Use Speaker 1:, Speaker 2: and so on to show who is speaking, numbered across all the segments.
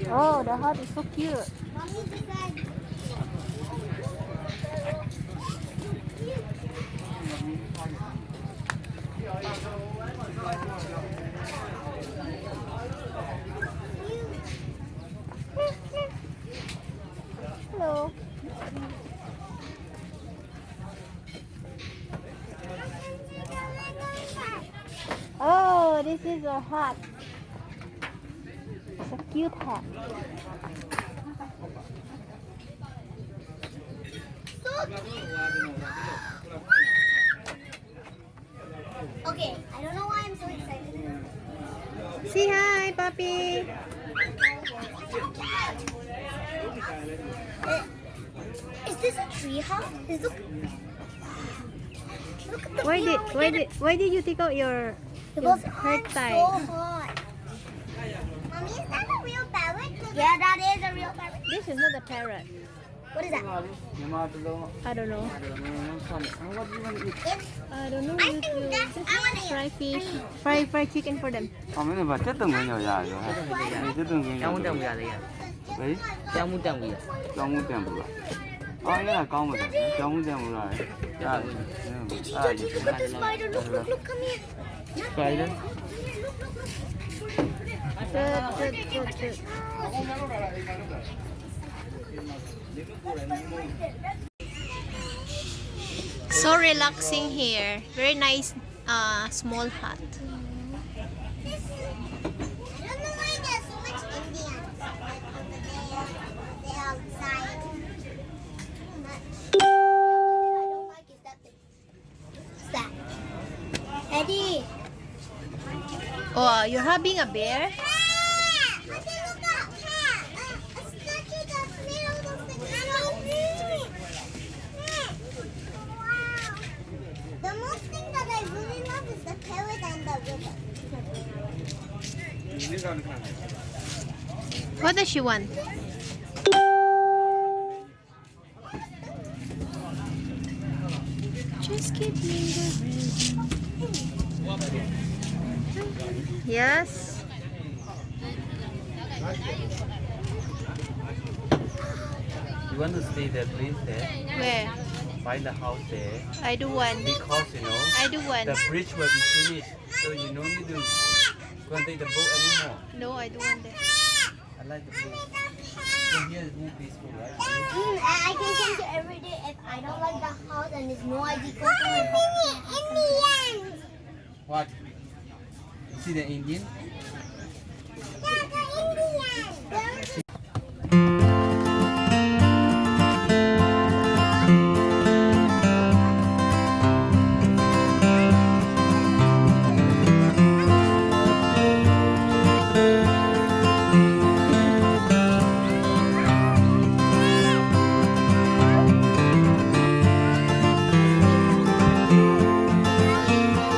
Speaker 1: Oh, the hut is so cute. Hello. Oh, this is a hut. It's a cute hut.
Speaker 2: Okay, I don't know why I'm so excited.
Speaker 1: Say hi, puppy.
Speaker 2: Is this a tree house? Look at the
Speaker 1: Why did you take out your
Speaker 2: because
Speaker 1: hair
Speaker 2: I'm
Speaker 1: tie?
Speaker 2: so hot. Mommy, is that a real parrot? Yeah, that is a real parrot.
Speaker 1: This is not a parrot.
Speaker 2: What is that?
Speaker 1: I don't know. I don't know.
Speaker 2: I think that's
Speaker 1: Fry fish. Fry chicken for them.
Speaker 3: chất từng người nhỏ dài rồi hả? Chất từng người nhỏ.
Speaker 4: Trông gà đấy à?
Speaker 3: Đấy.
Speaker 4: Trông muốn trông gì à?
Speaker 3: Cho muốn tiền bự. Cái là con mà cho muốn tiền bự rồi.
Speaker 2: Did you look at the spider? Look, come here.
Speaker 3: Spider.
Speaker 1: Good. So relaxing here. Very nice small hut.
Speaker 2: I don't know why there's so much Indians like over there. They're outside. Too much. I don't like is that thing. What's that? Eddie.
Speaker 1: Oh, you're having a bear?
Speaker 2: I can look up. A statue that's made out of the Wow. The most thing that I really love is the parrot and the river.
Speaker 1: What does she want? Just give me the ring. Yes.
Speaker 3: You want to stay there, please there.
Speaker 1: Where?
Speaker 3: Find the house there.
Speaker 1: I do one.
Speaker 3: Because
Speaker 1: I do one.
Speaker 3: the bridge will be finished, so you don't need to go and take the boat anymore.
Speaker 1: No, I do one there.
Speaker 3: I like the place. So here is more peaceful, right?
Speaker 2: I can come to every day if I don't like the house and there's no ID code. Indians!
Speaker 3: What? You see the Indian?
Speaker 2: Indians!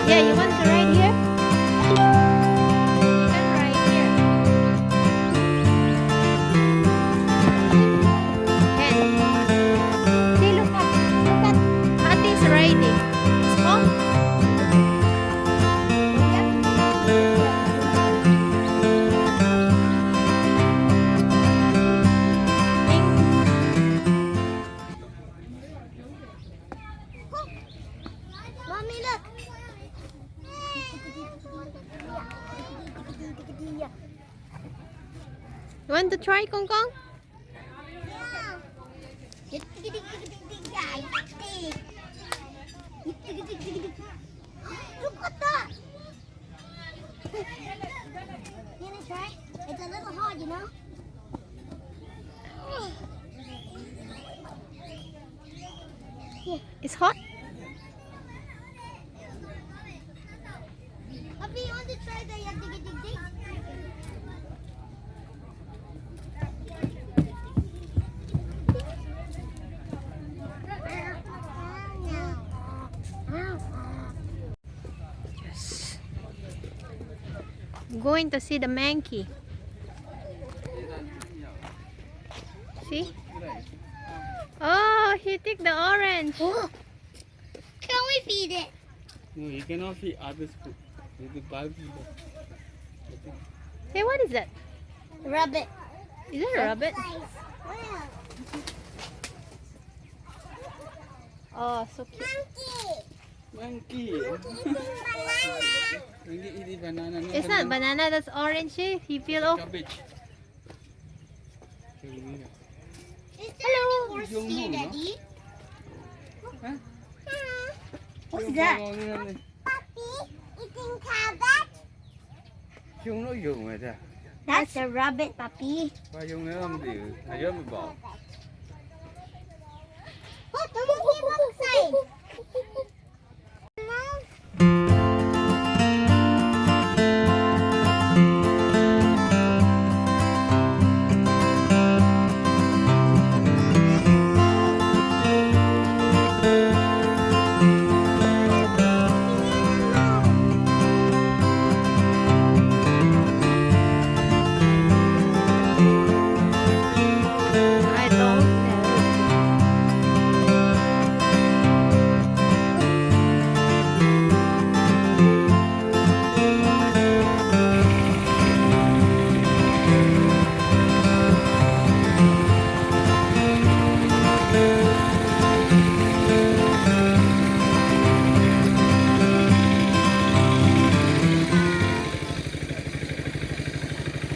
Speaker 1: Yeah, you want to ride here? You can ride here. And see, look at Ati's riding. Small.
Speaker 2: Mommy, look!
Speaker 1: You want to try, Kong Kong?
Speaker 2: Yeah. Look at that! You wanna try? It's a little hard, you know?
Speaker 1: It's hot.
Speaker 2: Papi, you want to try the dig?
Speaker 1: Yes. Going to see the monkey. See? Oh, he took the orange.
Speaker 2: Oh. Can we feed it?
Speaker 3: No, you cannot feed others food. You have to buy food.
Speaker 1: Hey, what is that?
Speaker 2: Rabbit.
Speaker 1: Is that a rabbit? Oh, so cute.
Speaker 2: Monkey.
Speaker 3: Monkey.
Speaker 2: Banana.
Speaker 3: Monkey eating banana. No,
Speaker 1: It's not banana, that's orange. Eh? He peel off.
Speaker 3: Cabbage.
Speaker 2: Is there any horse here, Daddy?
Speaker 3: Huh?
Speaker 2: What's that? Puppy eating cabbage.
Speaker 3: Chúng nó dùng rồi kìa.
Speaker 2: That's a rabbit, puppy.
Speaker 3: Và dùng nó không thì thầy mới bỏ.
Speaker 2: Look, the monkey walks inside.
Speaker 1: I don't know.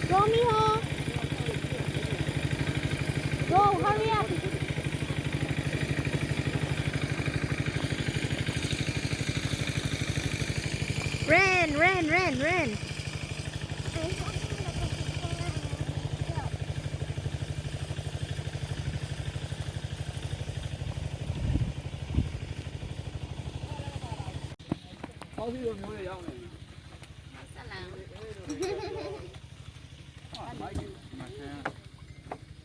Speaker 1: Go, Miho. Go, hurry up. Ran.
Speaker 3: Có gì đâu muốn đâu này. Mấy cái mặt nè.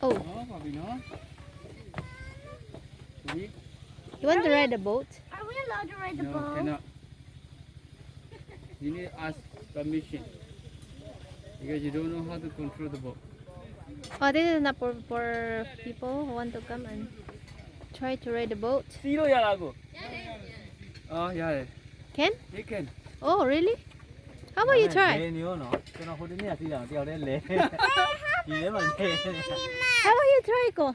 Speaker 1: Oh,
Speaker 3: Nó vào vì nó. Gì?
Speaker 1: you want to ride the boat?
Speaker 2: Are we allowed to ride the
Speaker 3: No,
Speaker 2: boat?
Speaker 3: cannot. You need to ask permission because you don't know how to control the boat.
Speaker 1: Oh, this is not for people who want to come and try to ride the boat.
Speaker 3: Xí đâu ra cô? Yeah.
Speaker 1: Can?
Speaker 3: You can.
Speaker 1: Oh, really? How about you try?
Speaker 4: Nếu nó cho nó hôn đến nhà thì là đeo đến lề thì nếu mà lề
Speaker 1: How about you try, Ko?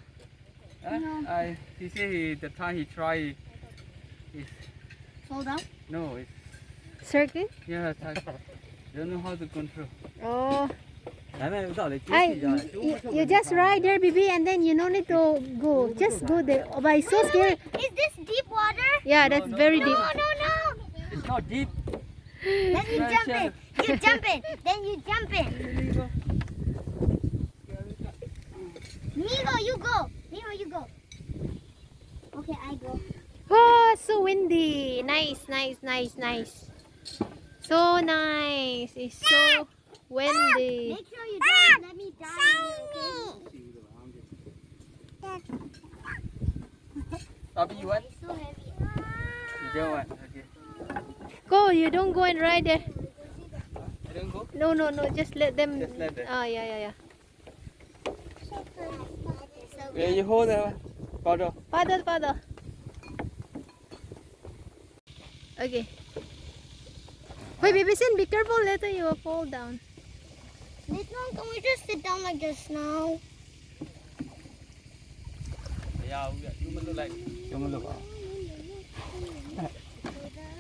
Speaker 3: He said the time he tried is
Speaker 2: Hold on.
Speaker 3: no, it's
Speaker 1: Circuit?
Speaker 3: yeah, don't know how to control.
Speaker 1: Oh,
Speaker 4: đấy mà giỏi để chú
Speaker 1: I,
Speaker 4: chỉ rồi
Speaker 1: you just ride there, baby, and then you no need to go. Just go there. Oh, but it's so scary.
Speaker 2: Is this deep water?
Speaker 1: Yeah, that's
Speaker 3: no,
Speaker 1: very
Speaker 3: no.
Speaker 1: deep.
Speaker 2: No.
Speaker 3: It's not deep.
Speaker 2: Then you
Speaker 3: Very
Speaker 2: jump in.
Speaker 3: shallow.
Speaker 2: You jump in. Then you jump in. Miho, you go. Miho, you go. Okay, I go.
Speaker 1: Oh, so windy. Nice. So nice. It's so windy.
Speaker 2: Make sure you don't let me die. Okay?
Speaker 3: Bobby, you want?
Speaker 2: It's so heavy.
Speaker 3: You don't want. Okay.
Speaker 1: Go, you don't go and ride there.
Speaker 3: I don't go.
Speaker 1: No. Just let them.
Speaker 3: Just let them.
Speaker 1: Oh, yeah.
Speaker 3: Yeah, you hold the bottle.
Speaker 1: Paddle. Okay. Wait, baby Sin, be careful. Later you will fall down.
Speaker 2: Can we just sit down like this now?
Speaker 3: Yeah, you must look like.
Speaker 4: cho nó lục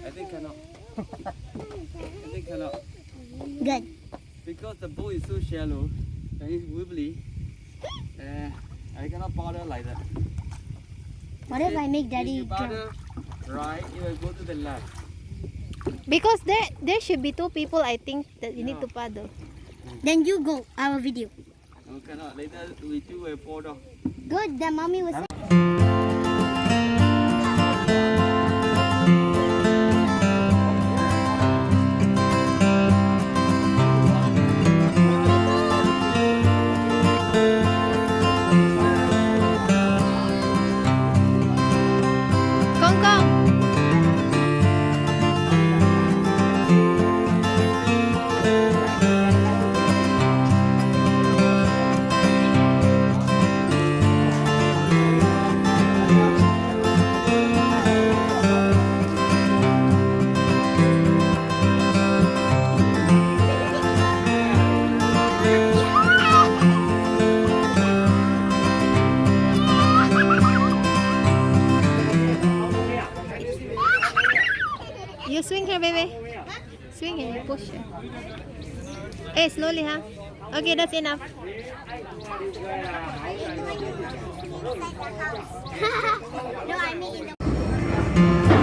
Speaker 3: I think cannot. I think cannot.
Speaker 2: Good.
Speaker 3: Because the boat is so shallow and it's wibbly. I cannot paddle like that.
Speaker 2: What if I make
Speaker 3: If
Speaker 2: Daddy
Speaker 3: you
Speaker 2: jump?
Speaker 3: paddle right, you will go to the left.
Speaker 1: Because there should be two people, I think, that you need to
Speaker 3: Yeah.
Speaker 1: paddle.
Speaker 2: Then you go. Our video.
Speaker 3: No, cannot. Later we two will fall down.
Speaker 2: Good. Then mommy was.
Speaker 1: Kong. push it. Hey, slowly, huh? Okay, that's enough.
Speaker 2: No, I mean in the